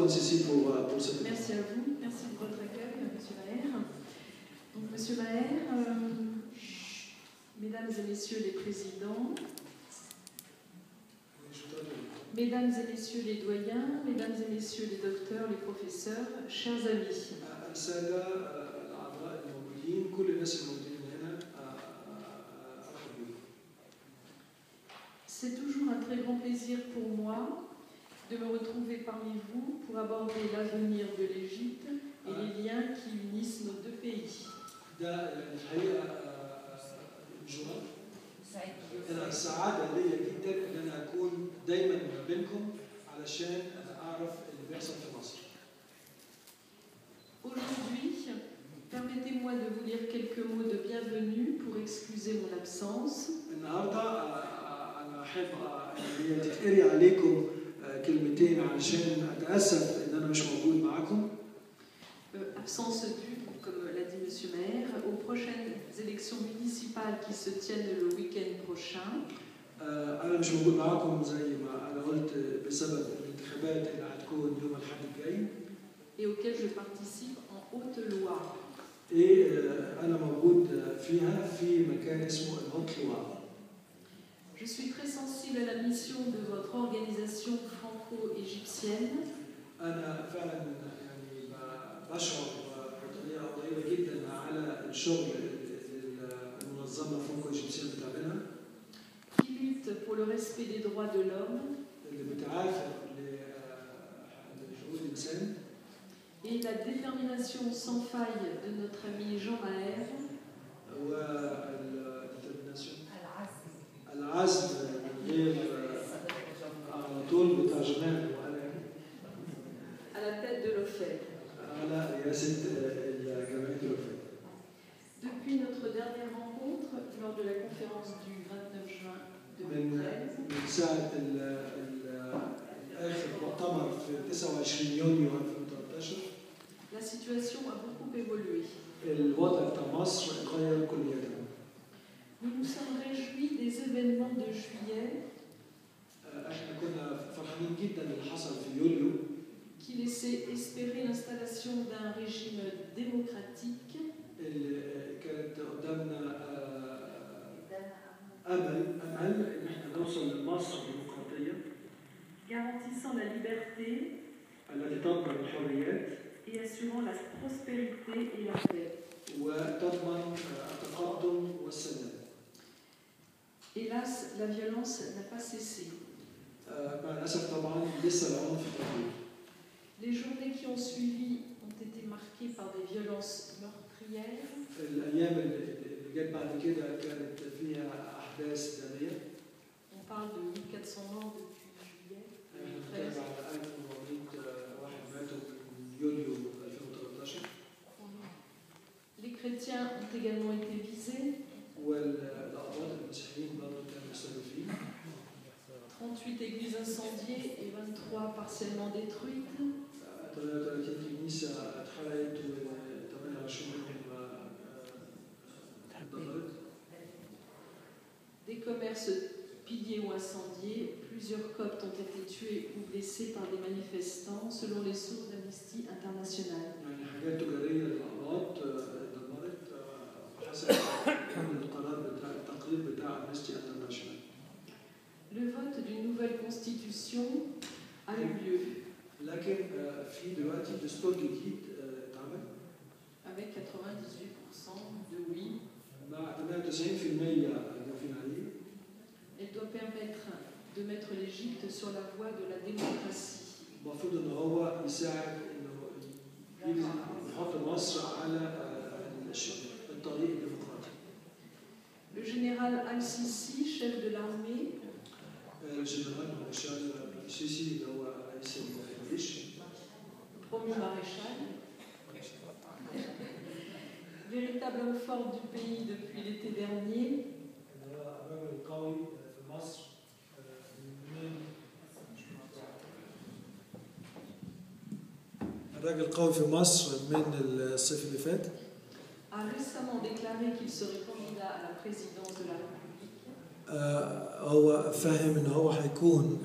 Anne-Cécile pour cette. Merci à vous, merci de votre accueil, Monsieur Maher. Donc, Monsieur Maher, Mesdames et Messieurs les présidents, Mesdames et Messieurs les doyens, Mesdames et Messieurs les docteurs, les professeurs, chers amis. السادة الأعضاء الموجودين كل الناس الموجودين هنا أرحب بكم. C'est toujours un très grand plaisir pour moi de me retrouver parmi vous pour aborder l'avenir de l'Égypte et les liens qui unissent nos deux pays. ده الحقيقة جمال. أنا سعادة لي جدا إن أنا أكون دايما ما بينكم علشان أعرف اللي بيحصل في مصر. Aujourd'hui, permettez-moi de vous lire quelques mots de bienvenue pour excuser mon absence. النهارده أنا أحب إن تتقري عليكم كلمتين علشان أتأسف إن أنا مش موجود معاكم. Absence due, comme l'a dit Monsieur Maher, aux prochaines élections municipales qui se tiennent le week-end prochain. أنا مش موجود معاكم زي ما أنا قلت بسبب الانتخابات اللي هتكون يوم الأحد الجاي. Et auxquelles je participe en Haute-Loire. أنا موجود فيها في مكان اسمه الهوت-لوار. Je suis très sensible à la mission de votre organisation franco-égyptienne. أنا فعلا يعني بشعر بطريقة قريبة جدا على الشغل المنظمة الفرنكو-إيجيبسيين بتعملها. Qui lutte pour le respect des droits de l'homme. اللي بتعافر لحقوق الإنسان. Et la détermination sans faille de notre ami Jean Maher. العزم غير على طول بتاع جمال à la tête de l'OFEC. على رئاسة جمعية الأوفاق. Depuis notre dernière rencontre lors de la conférence du 29 juin 2013. من ساعة آخر مؤتمر في 29 يونيو 2013. La situation a beaucoup évolué. الوضع بتاع مصر اتغير كليا. Nous nous sommes réjouis des événements de juillet. احنا كنا فرحانين جدا باللي حصل في يوليو. Qui laissait espérer l'installation d'un régime démocratique. اللي كانت قدامنا امل ان احنا نوصل لمصر ديمقراطيه. Garantissant la liberté. التي تضمن الحريات. Et assurant la prospérité et la paix. وتضمن التقدم والسلام. Hélas, la violence n'a pas cessé. مع الأسف طبعا لسه العنف موجود. Les journées qui ont suivi ont été marquées par des violences meurtrières. الأيام اللي جت بعد كده كانت فيها أحداث دامية. On parle de 1400 morts depuis juillet 2013. على 1400 واحد ماتوا من يوليو 2013. Les chrétiens ont également été visés. والأقباط المسيحيين برضه كانوا مستهدفين. 38 églises incendiées et 23 partiellement détruites. 33 كنيسة اتحرقت و28 منهم اتدمرت. Des commerces pillés ou incendiés. Plusieurs Coptes ont été tués ou blessés par des manifestants, selon les sources d'Amnesty International. يعني حاجات تجارية للأقباط اتدمرت حسب القرار بتاع التقرير بتاع Amnesty International. Le vote d'une nouvelle constitution a eu lieu. لكن في دلوقتي دستور جديد اتعمل. Avec 98% de oui. مع 98% موافقين عليه. Elle doit permettre de mettre l'Égypte sur la voie de la démocratie. المفروض ان هو يساعد انه يحط مصر على الطريق الديمقراطي. Le général Al-Sisi, chef de l'armée, الجنرال بشار السيسي اللي هو رئيس الجيش، promu maréchal, véritable homme fort du pays depuis l'été dernier. الراجل القوي في مصر الراجل القوي في مصر من الصيف اللي فات. A récemment déclaré qu'il serait candidat à la présidence de la République. هو فاهم ان هو هيكون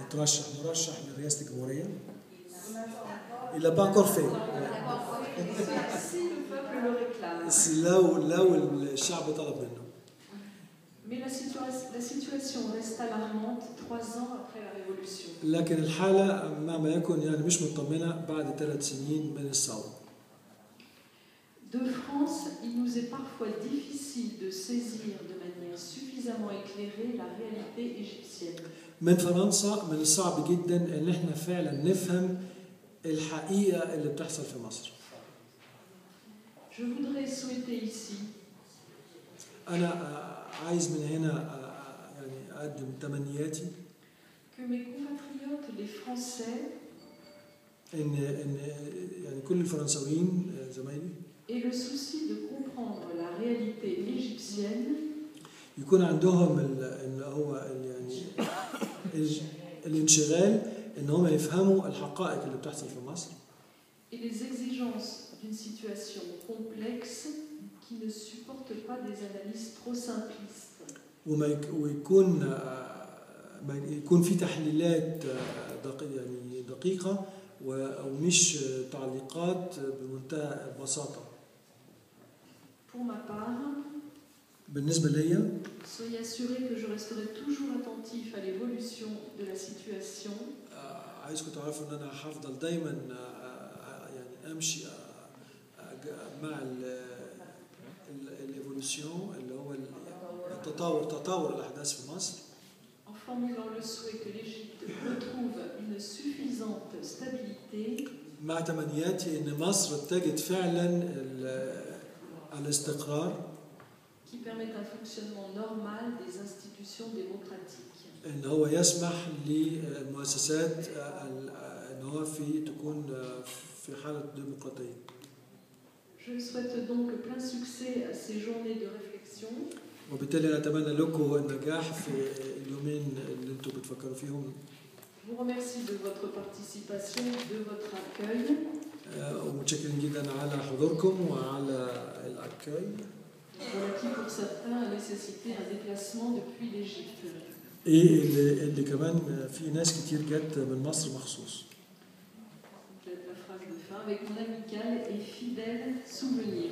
يترشح مرشح لرئاسة الجمهورية. Il n'a pas encore fait. لو الشعب طلب منه. Mais la situation reste alarmante 3 ans après la Révolution. لكن الحالة مهما يكن يعني مش مطمنة بعد 3 سنين من الثورة. De France, il nous est parfois difficile de saisir de manière suffisamment éclairée la réalité égyptienne. من فرنسا من الصعب جدا ان احنا فعلا نفهم الحقيقة اللي بتحصل في مصر. Je voudrais souhaiter ici أنا عايز من هنا يعني أقدم تمنياتي que mes compatriotes les Français إن يعني كل الفرنساويين زمايلي aient le souci de comprendre la réalité égyptienne يكون عندهم إن هو يعني الانشغال إن هم يفهموا الحقائق اللي بتحصل في مصر. Et les exigences d'une situation complexe qui ne supporte pas des analyses trop simplistes. ويكون في تحليلات دقيقة ومش تعليقات بمنتهى البساطة. Pour ma part, بالنسبة لي soyez assurés que je resterai toujours attentif à l'évolution de la situation. عايزكم تعرفوا ان انا هفضل دايما يعني امشي مع الايفولوشن اللي هو تطور الاحداث في مصر. En formulant le souhait que l'Égypte retrouve une suffisante stabilité. مع تمنياتي ان مصر تجد فعلا الاستقرار qui permet un fonctionnement normal des institutions démocratiques. ان هو يسمح للمؤسسات ان هو تكون في حالة ديمقراطية. Je souhaite donc plein succès à ces journées de réflexion. وبالتالي أتمنى لكم النجاح في اليومين اللي أنتم بتفكروا فيهم. Je vous remercie de votre participation, de votre accueil. ومتشكرين جدا على حضوركم وعلى الأكاي. Voilà qui pour certains a nécessité un déplacement depuis l'Égypte. اللي كمان في ناس كتير جت من مصر مخصوص. La phrase de fin avec mon amical et fidèle souvenir.